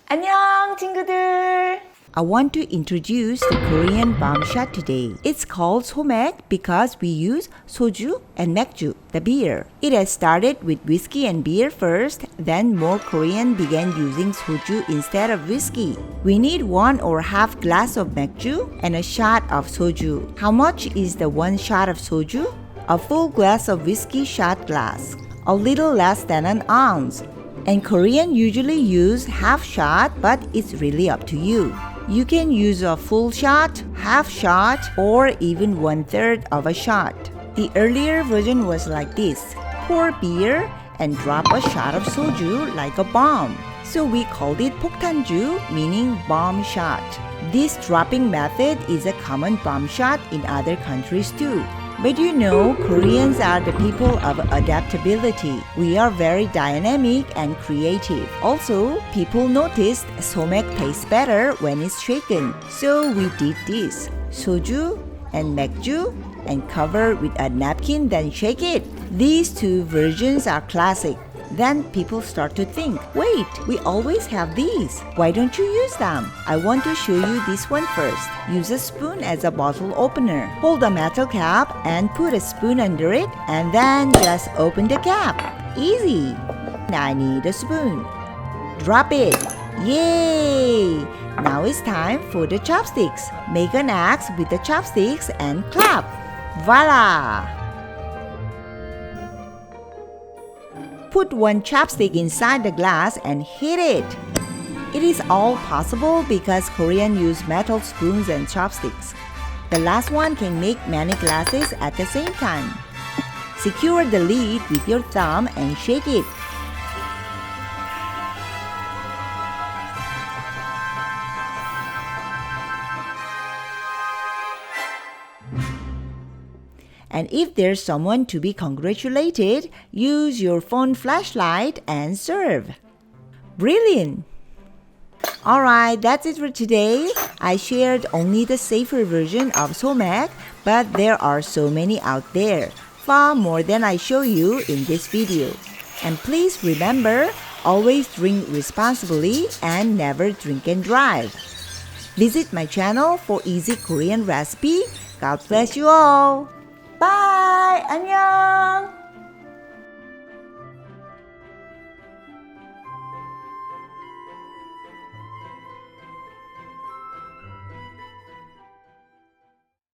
안녕 친구들! I want to introduce the Korean bomb shot today. It's called somek because we use soju and 맥주, the beer. It has started with whiskey and beer first, then more Koreans began using soju instead of whiskey. We need 1 or half glass of 맥주 and a shot of soju. How much is the 1 shot of soju? A full glass of whiskey shot glass, a little less than an ounce. And Korean usually use half shot, but it's really up to you. You can use a full shot, half shot, or even 1/3 of a shot. The earlier version was like this. Pour beer and drop a shot of soju like a bomb. So we called it 폭탄주, meaning bomb shot. This dropping method is a common bomb shot in other countries too. But you know, Koreans are the people of adaptability. We are very dynamic and creative. Also, people noticed somek tastes better when it's shaken. So we did this. Soju and 맥주 and cover with a napkin, then shake it. These two versions are classic. Then people start to think, wait, we always have these. Why don't you use them? I want to show you this one first. Use a spoon as a bottle opener. Hold a metal cap and put a spoon under it and then just open the cap. Easy. Now I need a spoon. Drop it. Yay! Now it's time for the chopsticks. Make an X with the chopsticks and clap. Voila! Put 1 chopstick inside the glass and hit it. It is all possible because Koreans use metal spoons and chopsticks. The last one can make many glasses at the same time. Secure the lid with your thumb and shake it. And if there's someone to be congratulated, use your phone flashlight and serve. Brilliant! Alright, that's it for today. I shared only the safer version of somek, but there are so many out there, far more than I show you in this video. And please remember, always drink responsibly and never drink and drive. Visit my channel for easy Korean recipe. God bless you all! Bye! 안녕!